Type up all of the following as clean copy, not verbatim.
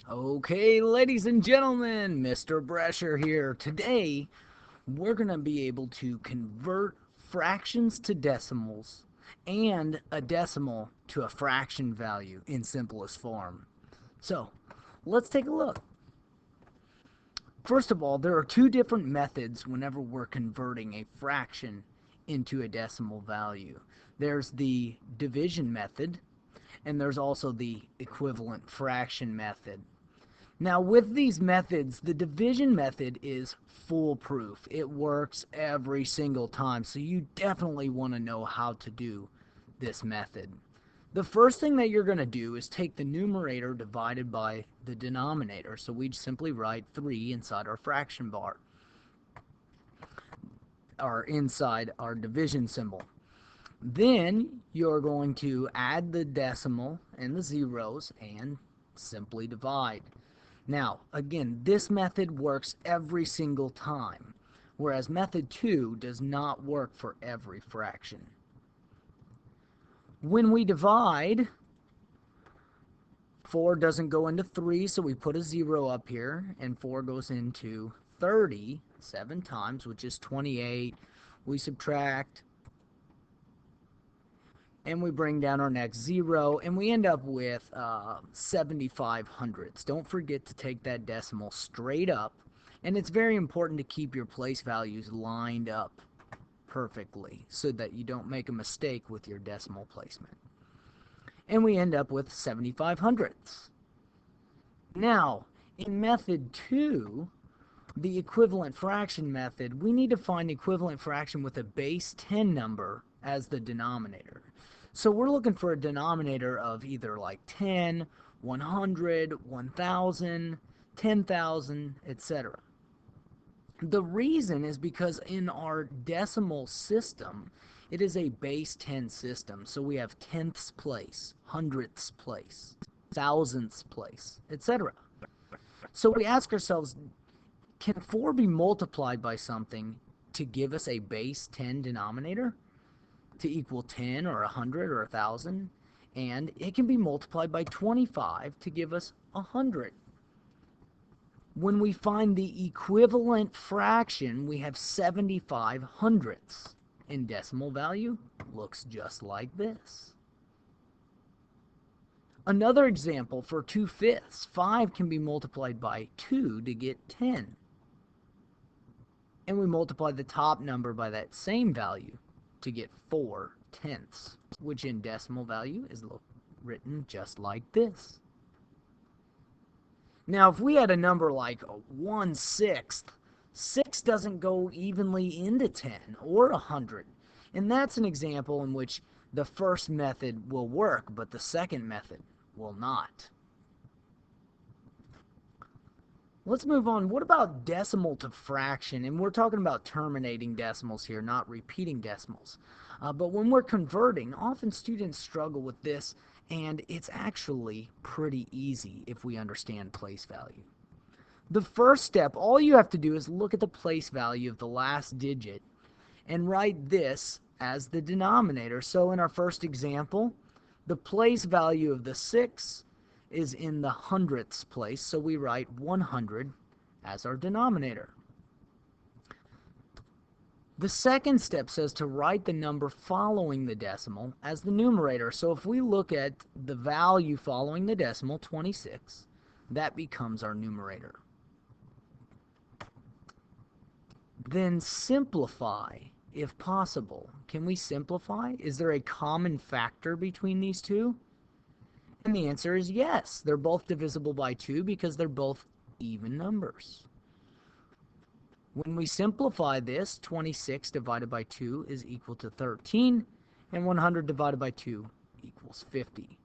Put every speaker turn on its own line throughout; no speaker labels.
Okay, ladies and gentlemen, Mr. Brescher here. Today, we're going to be able to convert fractions to decimals and a decimal to a fraction value in simplest form. So, let's take a look. First of all, there are two different methods whenever we're converting a fraction into a decimal value. There's the division method, and there's also the equivalent fraction method. Now, with these methods, the division method is foolproof. It works every single time, so you definitely want to know how to do this method. The first thing that you're going to do is take the numerator divided by the denominator. So we simply write 3 inside our fraction bar, or inside our division symbol. Then you're going to add the decimal and the zeros and simply divide. Now, again, this method works every single time, whereas method 2 does not work for every fraction. When we divide, 4 doesn't go into 3, so we put a 0 up here, and 4 goes into 30 7 times, which is 28. We subtract, and we bring down our next 0, and we end up with 75 hundredths. Don't forget to take that decimal straight up, and it's very important to keep your place values lined up perfectly so that you don't make a mistake with your decimal placement. And we end up with 75 hundredths. Now, in method 2, the equivalent fraction method, we need to find equivalent fraction with a base 10 number as the denominator. So we're looking for a denominator of either like 10, 100, 1000, 10,000, etc. The reason is because in our decimal system, it is a base 10 system. So we have tenths place, hundredths place, thousandths place, etc. So we ask ourselves, can 4 be multiplied by something to give us a base 10 denominator? To equal 10 or 100 or 1,000, and it can be multiplied by 25 to give us 100. When we find the equivalent fraction, we have 75 hundredths, and decimal value looks just like this. Another example for 2/5, 5 can be multiplied by 2 to get 10. And we multiply the top number by that same value to get 4/10, which in decimal value is written just like this. Now, if we had a number like 1/6, 6 doesn't go evenly into 10 or 100. And that's an example in which the first method will work, but the second method will not. Let's move on. What about decimal to fraction? And we're talking about terminating decimals here, not repeating decimals. But when we're converting, often students struggle with this, and it's actually pretty easy if we understand place value. The first step, all you have to do is look at the place value of the last digit and write this as the denominator. So in our first example, the place value of the 6 is in the hundredths place, so we write 100 as our denominator. The second step says to write the number following the decimal as the numerator. So if we look at the value following the decimal, 26, that becomes our numerator. Then simplify if possible. Can we simplify? Is there a common factor between these two? And the answer is yes. They're both divisible by 2 because they're both even numbers. When we simplify this, 26 divided by 2 is equal to 13, and 100 divided by 2 equals 50.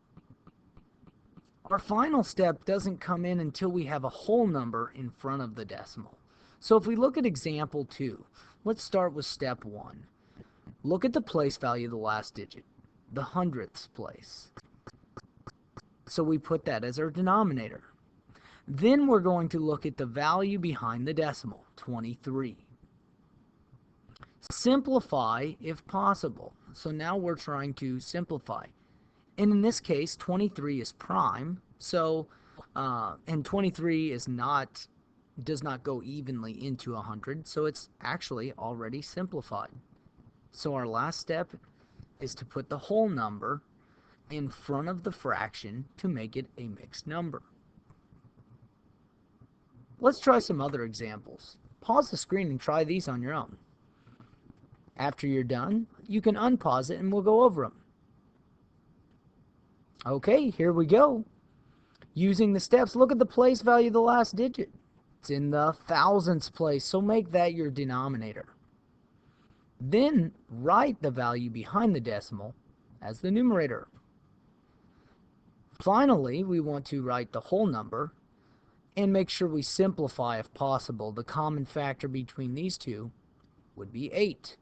Our final step doesn't come in until we have a whole number in front of the decimal. So if we look at example 2, let's start with step 1. Look at the place value of the last digit, the hundredths place. So we put that as our denominator. Then we're going to look at the value behind the decimal, 23. Simplify if possible. So now we're trying to simplify. And in this case, 23 is prime. So And 23 does not go evenly into 100, so it's actually already simplified. So our last step is to put the whole number in front of the fraction to make it a mixed number. Let's try some other examples. Pause the screen and try these on your own. After you're done, you can unpause it and we'll go over them. Okay, here we go. Using the steps, look at the place value of the last digit. It's in the thousandths place, so make that your denominator. Then write the value behind the decimal as the numerator. Finally, we want to write the whole number and make sure we simplify if possible. The common factor between these two would be 8.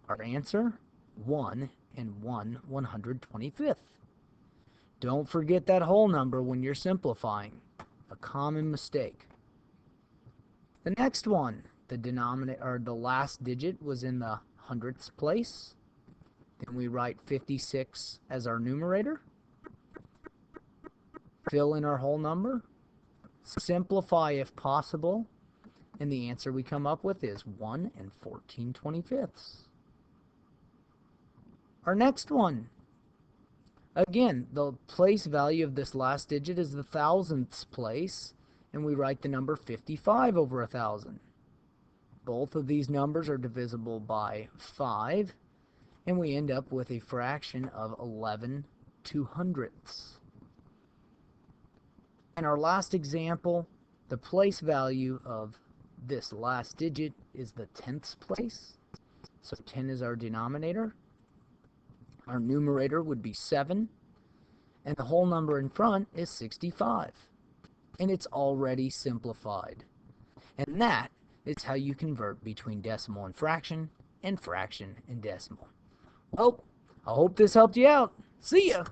Our answer, 1 and 1/125th. Don't forget that whole number when you're simplifying. A common mistake. The next one, the denominator or the last digit was in the hundredths place. Then we write 56 as our numerator. Fill in our whole number. Simplify if possible. And the answer we come up with is 1 and 14/25. Our next one. Again, the place value of this last digit is the thousandths place, and we write the number 55 over 1,000. Both of these numbers are divisible by 5, and we end up with a fraction of 11/200ths. And our last example, the place value of this last digit is the tenths place. So 10 is our denominator. Our numerator would be 7, and the whole number in front is 65. And it's already simplified. And that is how you convert between decimal and fraction and decimal. Well, I hope this helped you out. See ya!